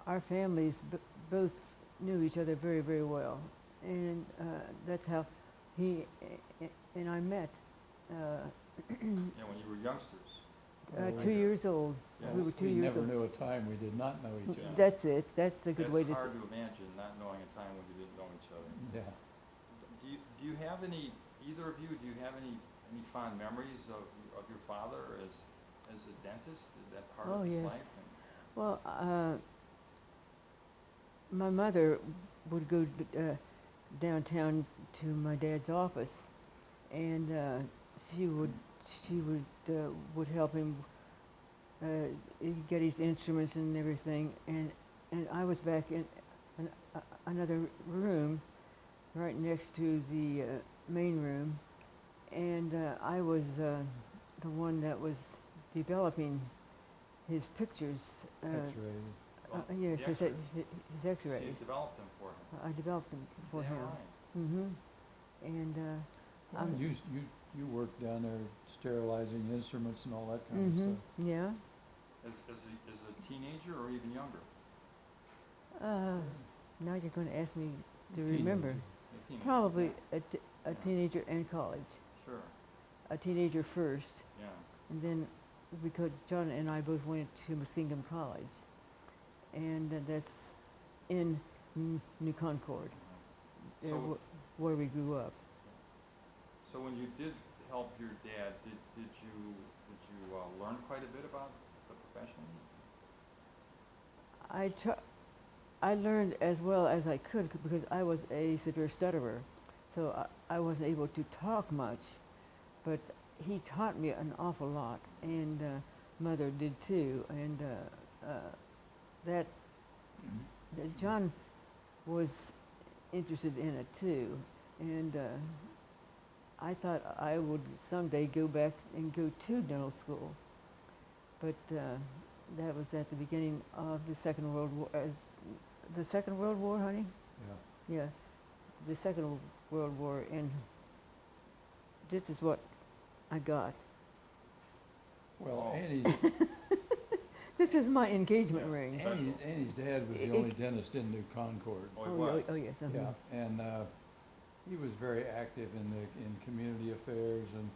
our families both knew each other very, very well, and that's how he and I met. Yeah, when you were youngsters. 2 years old. Yes. We were 2 We years never old. knew a time we did not know each other. That's it. That's a good way to It's say. hard to imagine not knowing a time when you didn't know each other. Yeah. Do you have any, either of you, do you have any fond memories of your father as a dentist? Is that part Oh, of his yes. life? Well, my mother would go downtown to my dad's office, and she would help him get his instruments and everything, and I was back in another room right next to the main room, and I was the one that was developing his pictures. X-rays. Yes, the his X-rays. So X-rays. you developed them for him. I developed them for Is that him. right? Mm-hmm. And Well, you worked down there sterilizing instruments and all that kind of mm-hmm. stuff. Yeah. As a teenager or even younger? Now you're going to ask me to Teenager. remember. A teenager. Probably Yeah. a teenager and college. Sure, A teenager first, yeah. and then because John and I both went to Muskingum College, and that's in New Concord, So, where we grew up. so when you did help your dad, did you learn quite a bit about the profession? I learned as well as I could because I was a severe stutterer, so I wasn't able to talk much, but he taught me an awful lot, and Mother did too, and that John was interested in it too, and I thought I would someday go back and go to dental school, but that was at the beginning of the Second World War. The Second World War, honey? Yeah. Yeah, the Second World War, and this is what I got. Well, Oh. Annie's, This is my engagement Yes. ring. Annie's dad was the only dentist in New Concord. Oh, he was? Oh, yes. Uh-huh. Yeah, and he was very active in community affairs and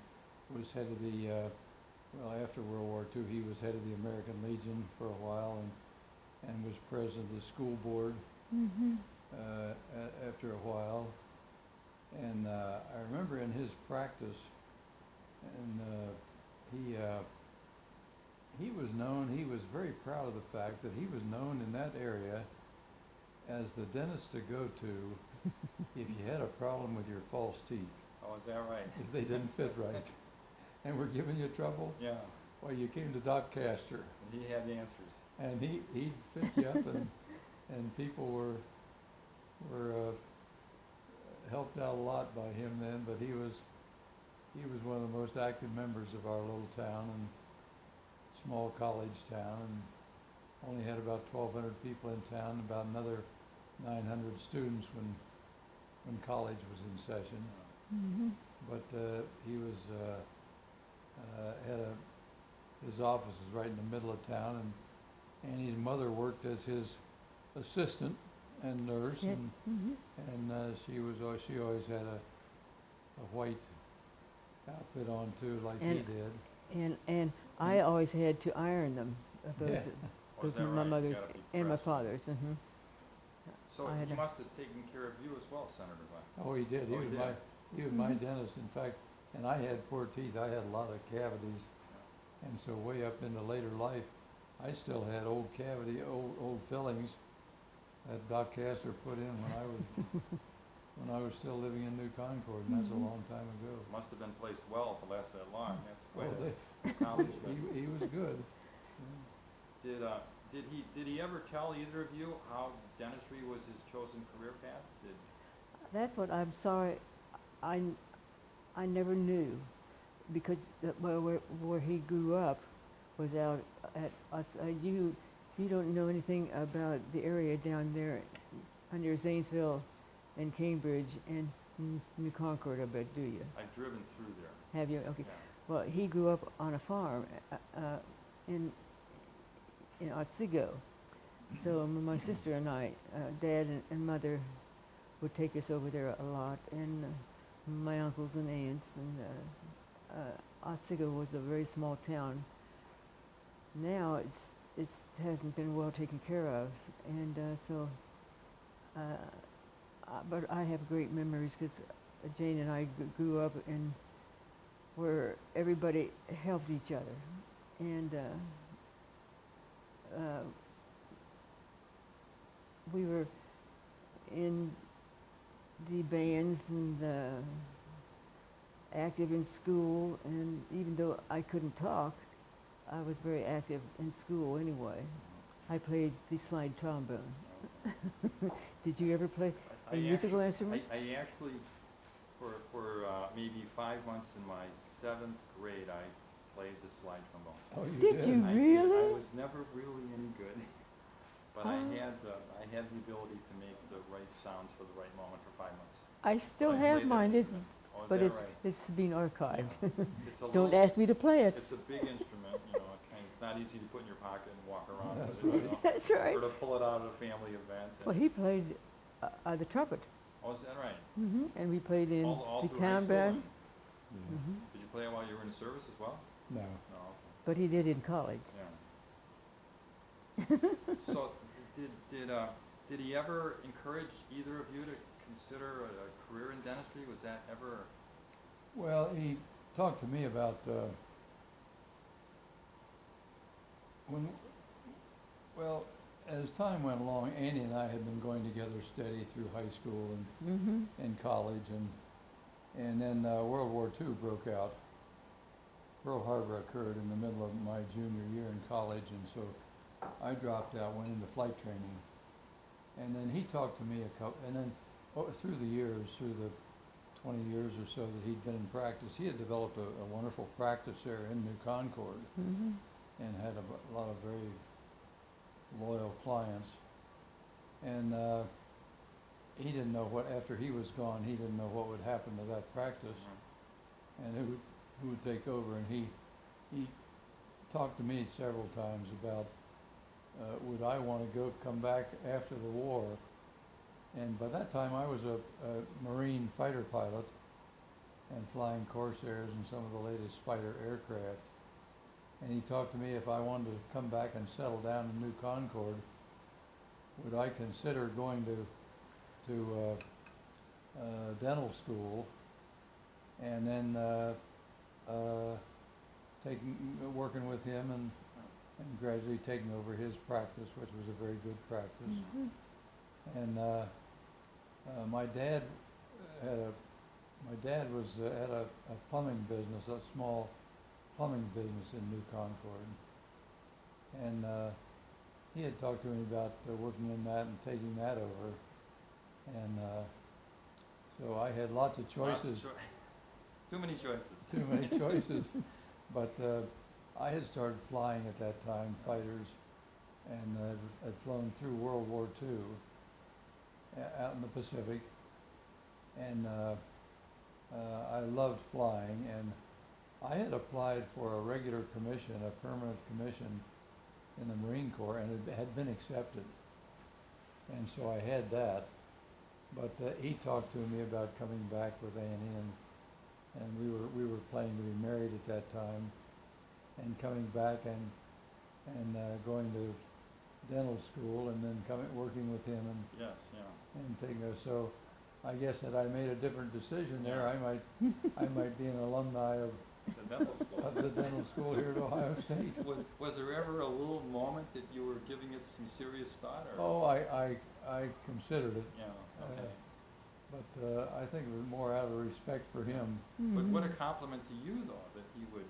was head of the, well, after World War II, he was head of the American Legion for a while and was president of the school board Mm-hmm. after a while. And I remember in his practice, and he was known, he was very proud of the fact that he was known in that area as the dentist to go to if you had a problem with your false teeth, Oh, is that right? if they didn't fit right and were giving you trouble. Yeah, Well, you came to Doc Castor, and he had the answers. and he'd fit you up, and people were helped out a lot by him then. But he was one of the most active members of our little town and small college town, and only had about 1,200 people in town, about another 900 students when college was in session. Mm-hmm. But he was his office was right in the middle of town, and Annie's mother worked as his assistant and nurse, Yeah. and Mm-hmm. she always had a white outfit on too, like he And- did. And I always had to iron them, Yeah. both, Oh, is that my right? mother's Gotta be and my pressed. father's. Mm-hmm. So I had he to- must have taken care of you as well, Senator Glenn. Oh, he did. He Oh, he was did. he was my dentist. In fact, and I had poor teeth. I had a lot of cavities, and so way up into later life, I still had old fillings that Doc Castor put in when I was still living in New Concord, and that's a long time ago. Must have been placed well to last that long. That's quite Oh, an accomplishment. he was good. Did he ever tell either of you how dentistry was his chosen career path? That's what I'm sorry. I never knew, because where he grew up was out at us. You don't know anything about the area down there near Zanesville and Cambridge and New Concord, I bet, do you? I've driven through there. Have you? Okay. Yeah. Well, he grew up on a farm in Otsego, So my sister and I, Dad and Mother, would take us over there a lot, and my uncles and aunts. And Otsego was a very small town. Now it hasn't been well taken care of, and but I have great memories because Jane and I grew up in where everybody helped each other, and we were in the bands and active in school, and even though I couldn't talk, I was very active in school anyway. I played the slide trombone. Did you ever play a musical instrument? I actually, for maybe 5 months in my 7th grade, I played the slide trombone. Oh, you Did did? you I really? I was never really any good, but I had the ability to make the right sounds for the right moment for 5 months. I still But I have played that mine, instrument. Oh, is but that right? it's being archived. It's a Don't little- ask me to play it. It's a big instrument, it's not easy to put in your pocket and walk around That's with it, right. That's right. or to pull it out at a family event. and Well, he it's- played the trumpet, Oh, is that right? and we played in All the through high town school? band. Yeah. Did you play it while you were in the service as well? No. No, okay. But he did in college. Yeah. So, did he ever encourage either of you to consider a career in dentistry? Was that ever? Well, he talked to me about well, as time went along, Annie and I had been going together steady through high school and college, and then World War II broke out. Pearl Harbor occurred in the middle of my junior year in college, and so I dropped out, went into flight training, and then he talked to me and then through the years, through the 20 years or so that he'd been in practice, he had developed a wonderful practice there in New Concord and had a lot of very loyal clients. And he didn't know what, after he was gone, he didn't know what would happen to that practice and who would take over. And he talked to me several times about would I want to come back after the war. And by that time I was a Marine fighter pilot and flying Corsairs and some of the latest fighter aircraft. And he talked to me if I wanted to come back and settle down in New Concord, would I consider going to dental school and then working with him and gradually taking over his practice, which was a very good practice. And my dad was had a plumbing business, a small plumbing business in New Concord, and he had talked to me about working in that and taking that over, and so I had lots of choices. Too many choices. Too many choices, but I had started flying at that time, fighters, and had flown through World War II out in the Pacific, and I loved flying, and I had applied for a regular commission, a permanent commission in the Marine Corps, and it had been accepted, and so I had that, but he talked to me about coming back with Annie, and we were planning to be married at that time, and coming back and going to dental school, and then working with him and taking us. So I guess that I made a different decision there. I might be an alumni of The dental school. of the dental school here at Ohio State. Was there ever a little moment that you were giving it some serious thought, or? Oh, I considered it, Yeah, okay. but I think it was more out of respect for him. But what a compliment to you, though, that he would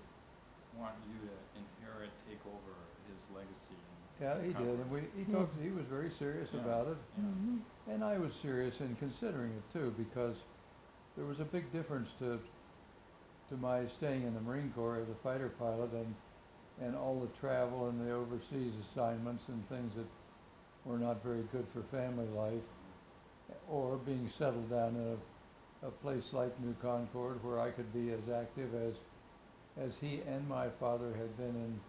want you to inherit, take over his legacy. Yeah, he did, and he was very serious Yeah, about it, yeah. and I was serious in considering it too, because there was a big difference to my staying in the Marine Corps as a fighter pilot and all the travel and the overseas assignments and things that were not very good for family life, or being settled down in a place like New Concord where I could be as active as he and my father had been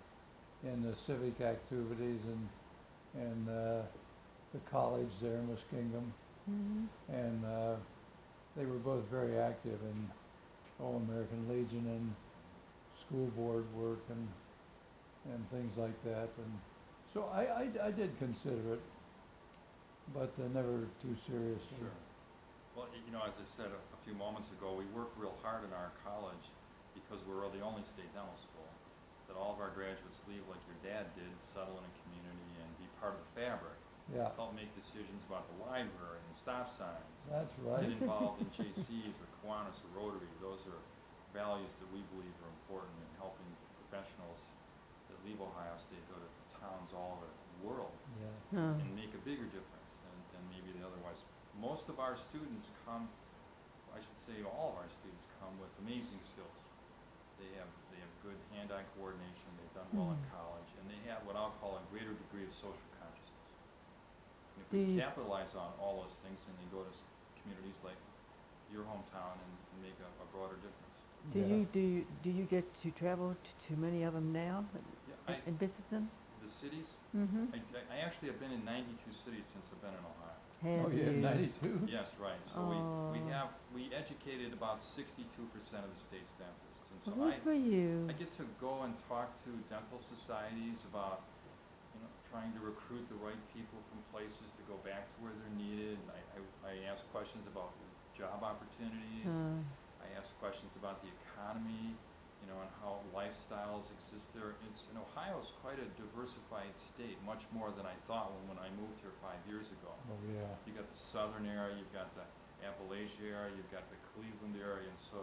in the civic activities and the college there in Muskingum. Mhm. And they were both very active in All-American Legion and school board work and things like that. And so I did consider it, but never too seriously. Sure. Well, you know, as I said a few moments ago, we work real hard in our college because we're the only state dental school that all of our graduates leave like your dad did, settle in a community and be part of the fabric. Yeah, Help make decisions about the library and stop signs. that's Get right. involved in JCs or Kiwanis or Rotary. Those are values that we believe are important in helping professionals that leave Ohio State go to towns all over the world Yeah, Huh. and make a bigger difference than maybe they otherwise. Most of our students come, I should say all of our students come with amazing skills. They have good hand-eye coordination, they've done well in college, and they have what I'll call a greater degree of social consciousness. And if Do we you- capitalize on all those things and they go to communities like your hometown and make a broader difference. Yeah. Do you get to travel to many of them now Yeah, and visit them? the cities, Mm-hmm. I actually have been in 92 cities since I've been in Ohio. Oh, Have yeah, you? 92? Yes, right. So Oh. we educated about 62% of the state's dentists. And so Good for you. I get to go and talk to dental societies about, you know, trying to recruit the right people from places to go back to where they're needed. I ask questions about job opportunities. I ask questions about the economy, you know, and how lifestyles exist there. And Ohio's quite a diversified state, much more than I thought when I moved here 5 years ago. Oh, yeah. You got the southern area, you've got the Appalachia area, you've got the Cleveland area, and so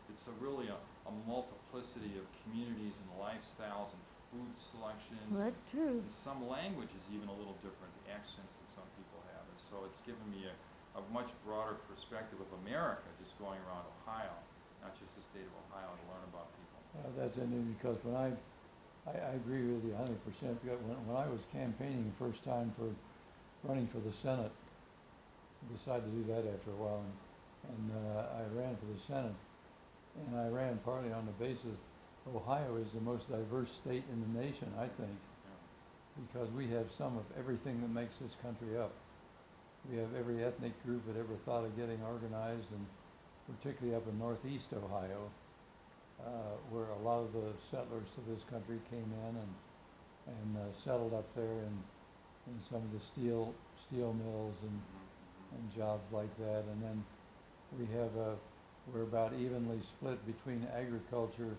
it's really a multiplicity of communities and lifestyles and food selections. Well, that's true. And some language is even a little different, the accents that some people have. And so it's given me a much broader perspective of America just going around Ohio, not just the state of Ohio, to learn about people. That's interesting because when I agree with you 100%. Because when I was campaigning the first time for running for the Senate, I decided to do that after a while, and I ran for the Senate, and I ran partly on the basis Ohio is the most diverse state in the nation, I think, Yeah. because we have some of everything that makes this country up. We have every ethnic group that ever thought of getting organized, and particularly up in northeast Ohio, where a lot of the settlers to this country came in and settled up there in some of the steel mills and jobs like that. And then we're about evenly split between agriculture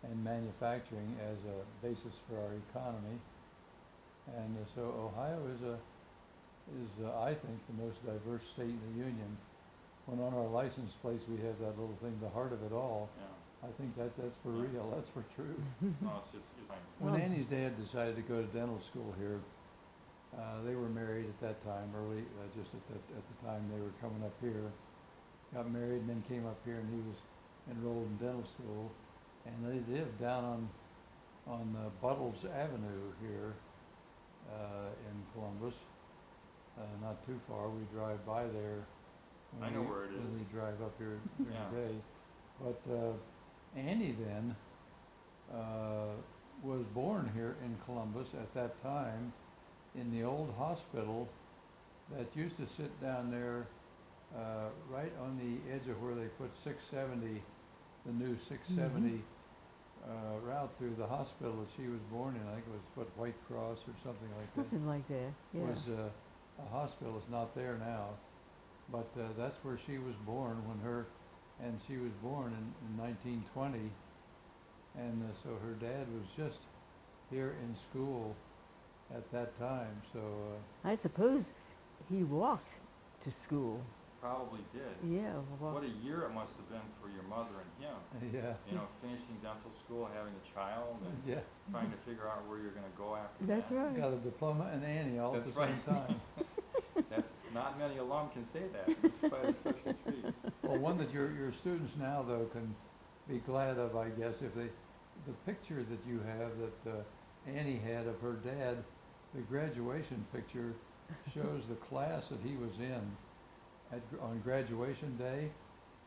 and manufacturing as a basis for our economy. And so Ohio is I think the most diverse state in the union. When on our license plates we have that little thing, the heart of it all, Yeah. I think that's for real, that's for true. No, it's like, When Well- Annie's dad decided to go to dental school here, they were married at that time, early, just at the time they were coming up here. Got married and then came up here, and he was enrolled in dental school. And they lived down on Buttles Avenue here in Columbus. Not too far. We drive by there. I know where it when is. we drive up here during Yeah. the day. But Annie then was born here in Columbus at that time in the old hospital that used to sit down there right on the edge of where they put 670, the new 670 route through the hospital that she was born in. I think it was White Cross or something like that. Something like that. Yeah. Was a hospital. It's not there now, but that's where she was born and she was born in 1920, and so her dad was just here in school at that time. So I suppose he walked to school. probably did. Yeah. What a year it must have been for your mother and him. yeah, You know, finishing dental school, having a child, and yeah, trying to figure out where you're going to go after That's that. right. got a diploma and Annie all at That's the same right. time. That's not many alum can say that. It's quite a special treat. Well, one that your students now though can be glad of, I guess, if the picture that you have that Annie had of her dad, the graduation picture shows the class that he was in on graduation day,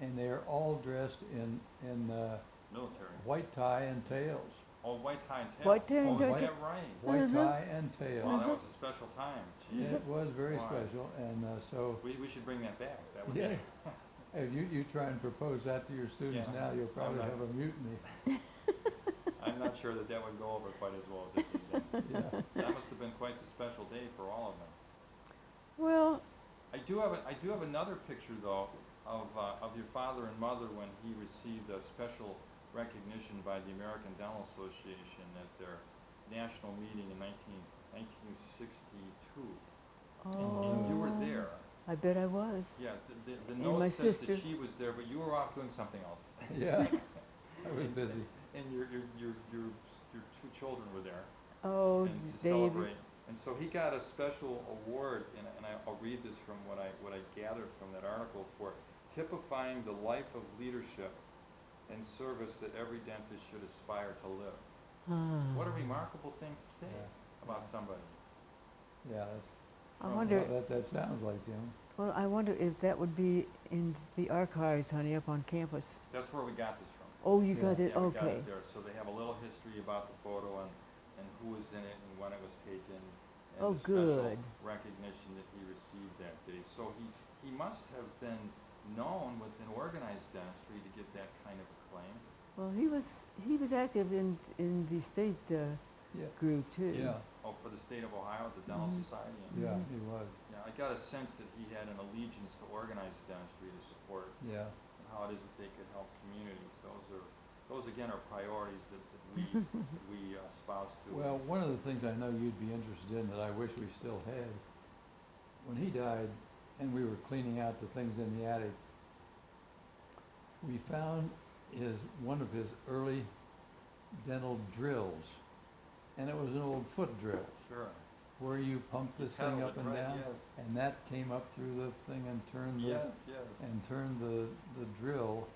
and they're all dressed in Military. white tie and tails. Oh, white tie and tails. White tie and Oh, is tails. that right? White tie and tail. Wow, that was a special time. Gee. It was very Wow. special, and so, We should bring that back. That would yeah. be. If you try and propose that to your students Yeah, now, you'll probably not- have a mutiny. I'm not sure that would go over quite as well as it did then. Yeah. That must have been quite a special day for all of them. Well, I do have another picture though of your father and mother when he received a special recognition by the American Dental Association at their national meeting in 1962. And you were oh, there. I bet I was. Yeah, the And note my says sister. that she was there, but you were off doing something else. Yeah, I was busy. And your two children were there. Oh, And to David. celebrate. And so he got a special award, and I'll read this from what I gathered from that article, for typifying the life of leadership and service that every dentist should aspire to live. What a remarkable thing to say Yeah. about somebody. Yeah, that's, I wonder. that sounds like him. Well, I wonder if that would be in the archives, honey, up on campus. That's where we got this from. Oh, you Yeah. got it. Yeah, we got Okay. it there. So they have a little history about the photo and who was in it and when it was taken, and Oh, the special good. recognition that he received that day. So he must have been known within organized dentistry to get that kind of acclaim. Well, he was active in the state Yeah, group too. yeah, Oh, for the state of Ohio, the Dental Mhm. Society. yeah, Mhm. he was, Yeah, I got a sense that he had an allegiance to organized dentistry to support yeah. and how it is that they could help communities. Those again are priorities that we espouse to. Well, one of the things I know you'd be interested in that I wish we still had, when he died and we were cleaning out the things in the attic, we found one of his early dental drills, and it was an old foot drill Sure. where you pump this thing pedaled up it, and right, down, yes. and that came up through the thing and turned Yes. the drill.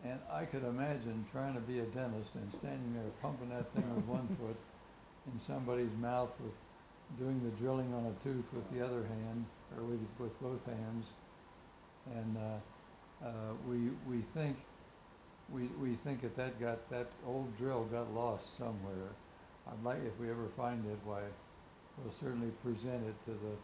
And I could imagine trying to be a dentist and standing there pumping that thing with one foot in somebody's mouth with doing the drilling on a tooth with the other hand, or with both hands. And we think that old drill got lost somewhere. I'd like, if we ever find it, why, we'll certainly present it to the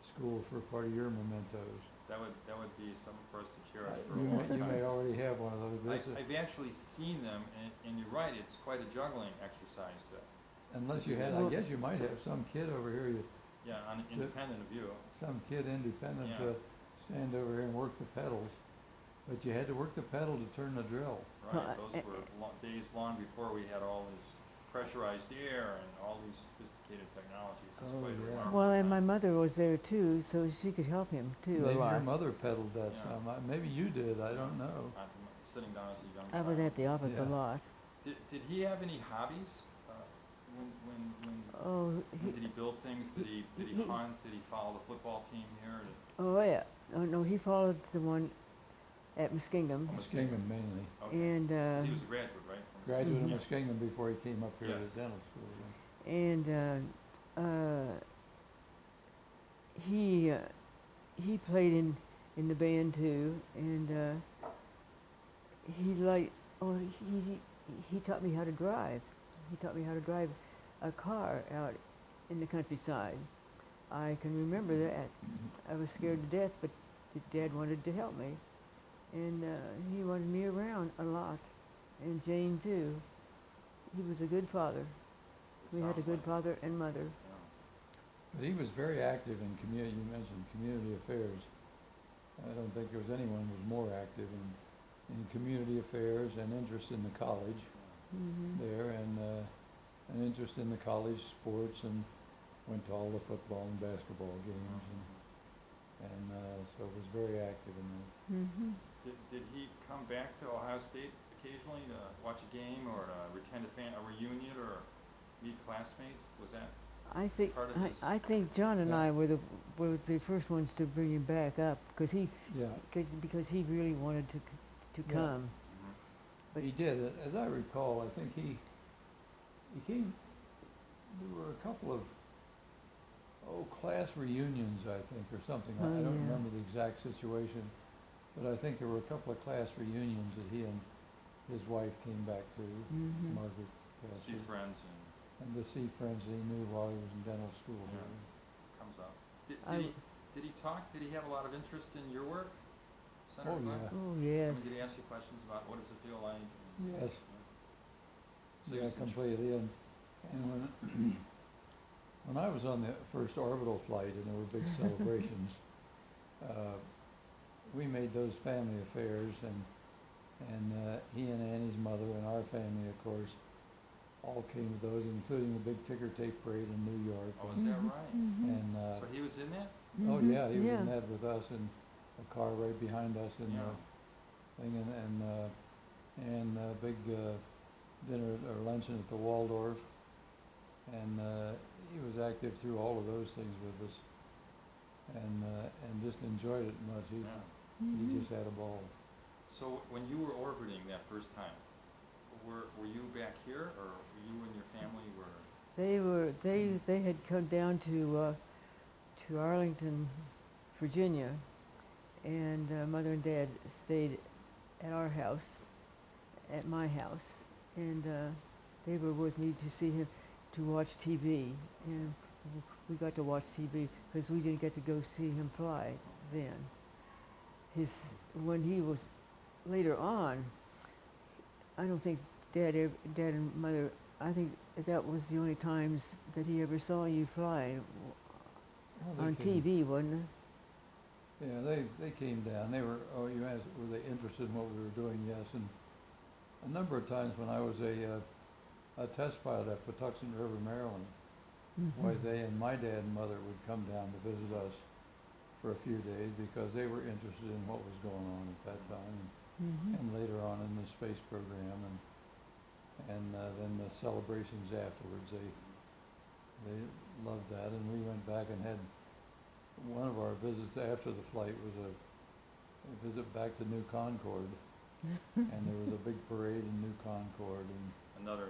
school for part of your mementos. That would be something for us to cherish for a You long may, you time. may already have one of those, but it's I've actually seen them, and you're right, it's quite a juggling exercise to, unless you had, I guess you might have some kid over here, independent of you. some kid independent Yeah. to stand over here and work the pedals. But you had to work the pedal to turn the drill. Right, Well, those were days long before we had all this pressurized air and all these sophisticated technologies. It's Oh, quite yeah. remarkable. Well, and my mother was there too, so she could help him too a Maybe your lot. mother pedaled that Yeah. some, maybe you did, I don't know. Sitting down as a young I was child. at the office a Yeah. lot. Did he have any hobbies? When Oh, did he build things? Did he he- hunt? Did he follow the football team here? oh yeah. Oh no, he followed the one at Muskingum, Muskingum mainly. Okay. and 'Cause he was a graduate, right? from Graduate of Yeah. Muskingum before he came up here to Yes. dental school. he played in the band too, and he like oh he taught me how to drive. He taught me how to drive a car out in the countryside. I can remember that. I was scared to death, but Dad wanted to help me, and he wanted me around a lot, and Jane too. He was a good father. It We had a sounds good like it. father and mother. Yeah. But he was very active in community, you mentioned community affairs. I don't think there was anyone who was more active in community affairs and interest in the college Mm-hmm. there, and an interest in the college sports, and went to all the football and basketball games, and so was very active in that. Mm-hmm. Did he come back to Ohio State occasionally to watch a game or to attend a reunion or meet classmates? Was that? I think Part of his- I think John and Yeah. I were the first ones to bring him back up because he Yeah, because he really wanted to Yeah. come. But he did. As I recall, I think he came, there were a couple of, class reunions, I think, or something. I Oh, don't yeah. remember the exact situation, but I think there were a couple of class reunions that he and his wife came back too, Mhm. Margaret See Cassie, friends and to see friends he knew while he was in dental school Yeah. here. comes up. I Did he talk, did he have a lot of interest in your work, Senator Oh, Glenn? yeah. Oh, I yes. mean, did he ask you questions about what does it feel like? Yes. So he Yeah, was inter- completely, and when I was on the first orbital flight and there were big celebrations, uh, we made those family affairs, and he and Annie's mother and our family, of course, all came to those, including the big ticker tape parade in New York. Oh, is that right? And, So he was in that? oh Mhm. yeah, he was Yeah. in that with us, and a car right behind us in Yeah. the thing, and big dinner or luncheon at the Waldorf, and he was active through all of those things with us, and just enjoyed it much. He Mhm. he just had a ball. So when you were orbiting that first time, were you back here, or you and your family were? They had come down to Arlington, Virginia, and Mother and Dad stayed at our house, at my house, and they were with me to see him, to watch TV, and we got to watch TV because we didn't get to go see him fly then. His when he was later on, I don't think Dad and Mother, I think that was the only times that he ever saw you fly Well, they on came- TV, wasn't it? Yeah, they came down. They were, oh, you asked, were they interested in what we were doing? Yes, and a number of times when I was a test pilot at Patuxent River, Maryland, why they and my dad and mother would come down to visit us for a few days because they were interested in what was going on at that time, and later on in the space program, and then the celebrations afterwards. They loved that, and we went back and had one of our visits after the flight was a visit back to New Concord, and there was a big parade in New Concord, and Another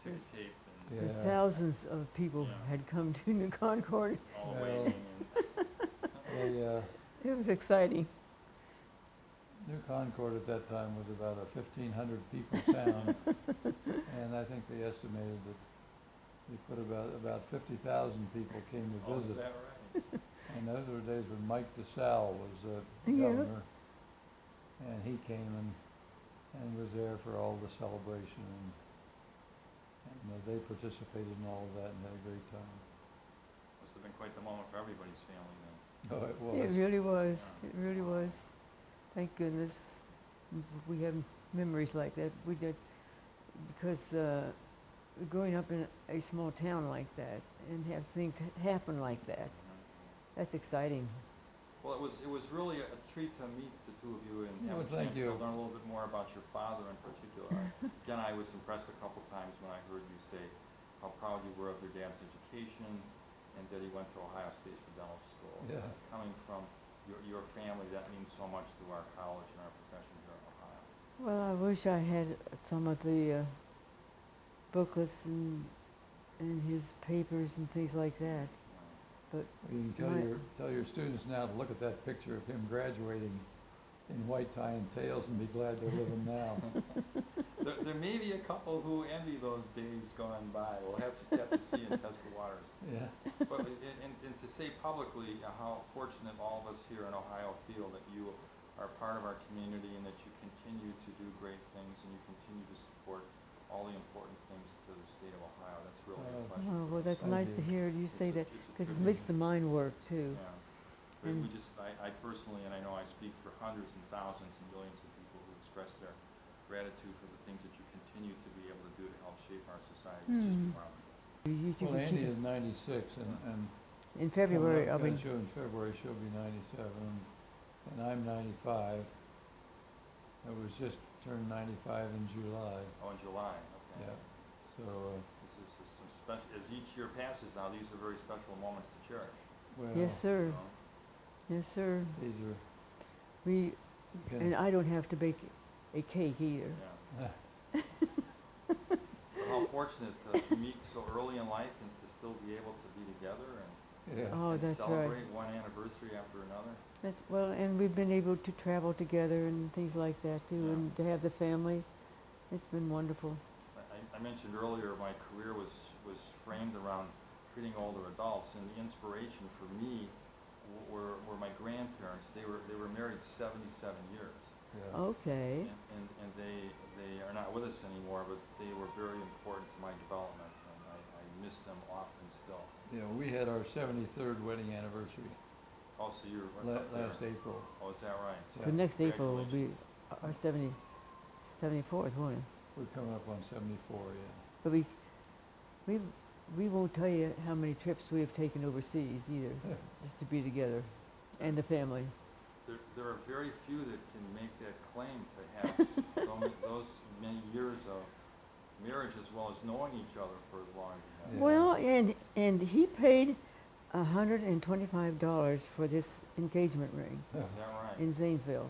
ticker tape and yeah, Thousands of people Yeah. had come to New Concord. all Well, waiting and, It was exciting. New Concord at that time was about a 1,500 people town, and I think they estimated that they put about 50,000 people came to oh, is visit. that right? And those were days when Mike DeSalle was Yeah. governor, and he came and was there for all the celebration, and they participated in all of that and had a great time. Must have been quite the moment for everybody's family then. Oh, it It was. really was. Yeah. It really was. Thank goodness we have memories like that. We did, because growing up in a small town like that and have things happen like that, that's exciting. Well, it was really a treat to meet the two of you and have Well, a thank chance to you. learn a little bit more about your father in particular. Again, I was impressed a couple times when I heard you say how proud you were of your dad's education and that he went to Ohio State for dental school. Yeah. Coming from your family, that means so much to our college and our profession here in Ohio. Well, I wish I had some of the booklets and his papers and things like that. But You can Right. tell your students now to look at that picture of him graduating in white tie and tails and be glad they're living now. There may be a couple who envy those days gone by. We'll just have to see and test the waters. Yeah. But and to say publicly how fortunate all of us here in Ohio feel that you are part of our community and that you continue to do great things and you continue to support all the important things to the state of Ohio. That's really a pleasure. oh, for well, us. that's Thank nice to you. hear you say It's a- that, it's a because it tribute. makes the mind work too. Yeah. But And- we just, I personally, and I know I speak for hundreds and thousands and millions of people who express their gratitude for the things that you continue to be able to do to help shape our society. It's just remarkable. You Well, can Andy keep is 96, and in February. I'll I'll be. be in February. She'll be 97, and I'm 95. I was just turned 95 in July. Oh, in July, okay. Yeah. So, This is some special, as each year passes now, these are very special moments to cherish. well, Yes, sir. you know? Yes, sir. these are. We Can, and I don't have to bake a cake either. Yeah. But how fortunate to meet so early in life and to still be able to be together and Yeah. Oh, and that's right. celebrate one anniversary after another. That's, well, and we've been able to travel together and things like that too, Yeah. and to have the family. It's been wonderful. I mentioned earlier my career was framed around treating older adults, and the inspiration for me were my grandparents. They were married 77 years, Yeah. Okay. and they are not with us anymore, but they were very important to my development, and I miss them often still. Yeah, we had our 73rd wedding anniversary Oh, so you're right up there. last April. Oh, is that right? So Yeah. next April will be Congratulations. our 74th, won't it? We're coming up on 74, yeah. But we, we won't tell you how many trips we have taken overseas either, just to be together, and the family. There are very few that can make that claim to have those many years of marriage as well as knowing each other for as long as you have. Yeah. Well, and he paid $125 for this engagement ring Is that right? in Zanesville,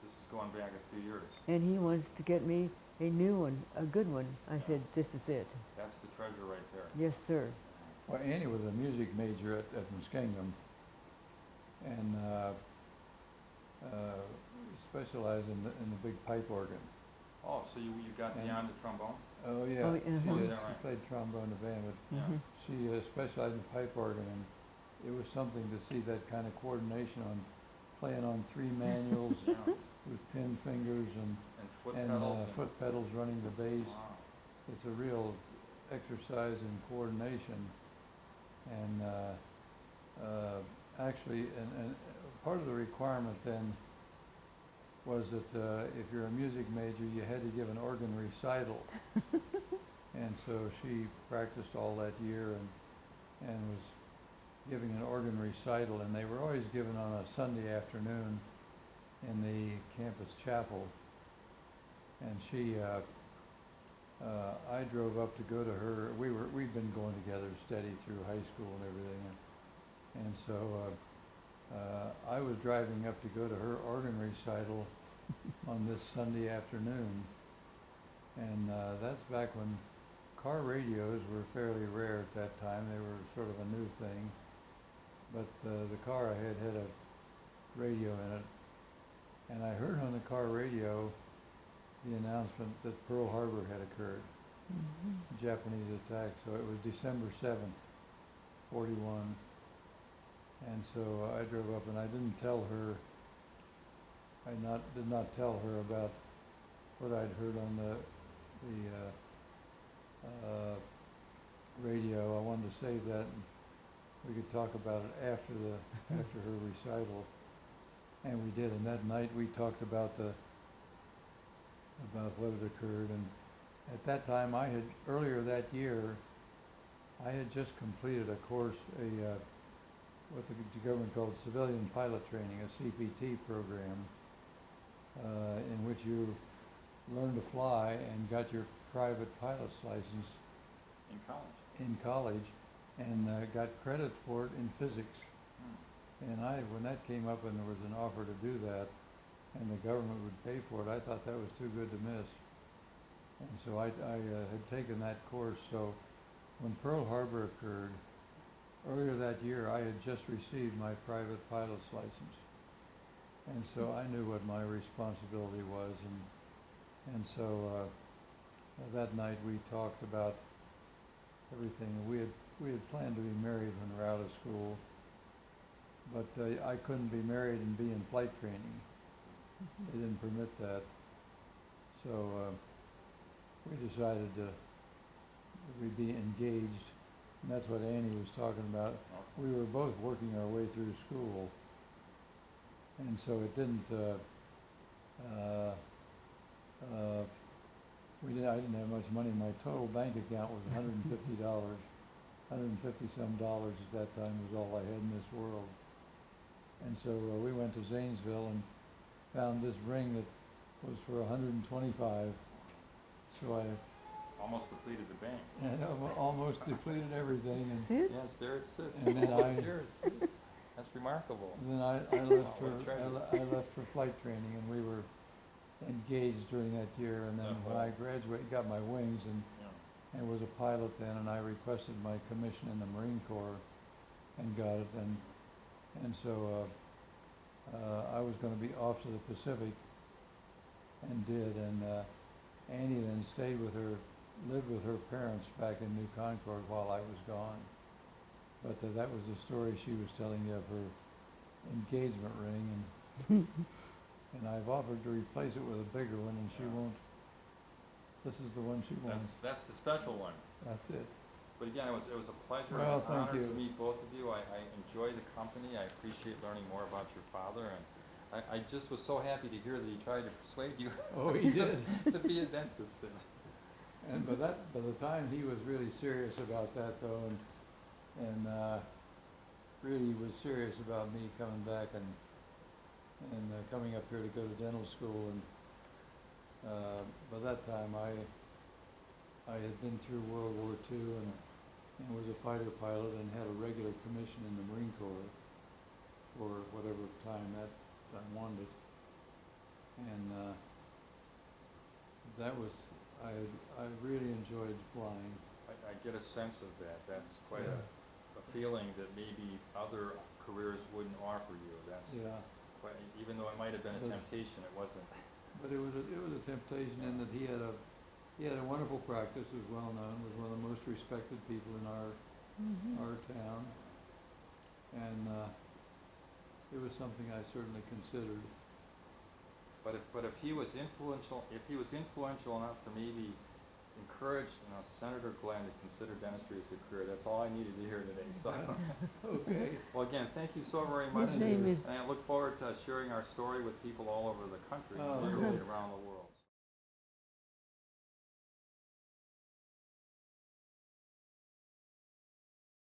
This is going back a few years. and he wants to get me a new one, a good one. I said, this is it. That's the treasure right there. Yes, sir. Well, Annie was a music major at Muskingum, and specialized in the big pipe organ. Oh, so you got And- beyond the trombone? Oh, yeah. Oh, She uh-huh. did. Is that She right? played trombone in the band, but Yeah. Mhm. she specialized in pipe organ, and it was something to see that kind of coordination on playing on 3 manuals Yeah. with 10 fingers And foot and pedals. foot pedals running the bass. Wow. It's a real exercise in coordination, and actually, and part of the requirement then was that if you're a music major, you had to give an organ recital. And so she practiced all that year and was giving an organ recital, and they were always given on a Sunday afternoon in the campus chapel. And I drove up to go to her. We'd been going together steady through high school and everything, and so I was driving up to go to her organ recital on this Sunday afternoon, and that's back when car radios were fairly rare at that time. They were sort of a new thing, but the car I had a radio in it, and I heard on the car radio the announcement that Pearl Harbor had occurred, Mhm. Japanese attack. So it was December 7th, 41. And so I drove up, and I didn't tell her, did not tell her about what I'd heard on the radio. I wanted to save that, and we could talk about it after her recital. And we did, and that night we talked about what had occurred. And at that time, earlier that year, I had just completed a course, what the government called civilian pilot training, a CPT program, in which you learned to fly and got your private pilot's license In college? in college, and got credit for it in physics. Hmm. And when that came up and there was an offer to do that, and the government would pay for it, I thought that was too good to miss. And so I had taken that course. So when Pearl Harbor occurred, earlier that year, I had just received my private pilot's license. And so I knew what my responsibility was. And so that night we talked about everything. We had planned to be married when we were out of school, but I couldn't be married and be in flight training. They didn't permit that. So we decided we'd be engaged, and that's what Annie was talking about. Okay. We were both working our way through school, and so it didn't. I didn't have much money. My total bank account was $150. $150-some at that time was all I had in this world. And so we went to Zanesville and found this ring that was for $125. So I Almost depleted the bank. almost depleted everything, and See it? Yes, there it sits. And then It's yours. That's remarkable. then I Wow, left what a treasure. I left for flight training, and we were engaged during that year. And then when I graduated, got my wings, Yeah. and was a pilot then, and I requested my commission in the Marine Corps. and got it, and so I was going to be off to the Pacific, and did, and Annie then stayed with her, lived with her parents back in New Concord while I was gone. But that was the story she was telling you of her engagement ring, and I've offered to replace it with a bigger one, and she Yeah. won't. This is the one she wants. That's the special one. That's it. But again, it was a pleasure Well, and an thank honor to you. meet both of you. I enjoy the company. I appreciate learning more about your father, and I just was so happy to hear that he tried to persuade you Oh, he did. to be a dentist. And by the time he was really serious about that, though, and really was serious about me coming back and coming up here to go to dental school, and by that time I had been through World War II and was a fighter pilot and had a regular commission in the Marine Corps for whatever time that I wanted. And that was, I really enjoyed flying. I get a sense of that. That's quite Yeah. a feeling that maybe other careers wouldn't offer you. That's Yeah, quite, even though it might have been a But- temptation, it wasn't. but it was a temptation in that he had a wonderful practice, was well known, was one of the most respected people in our town, and it was something I certainly considered. But if he was influential enough to maybe encourage, Senator Glenn to consider dentistry as a career, that's all I needed to hear today. So, Okay. well, again, thank you so very much. His name is And I look forward to sharing our story with people all over the country Oh, and great. around the world.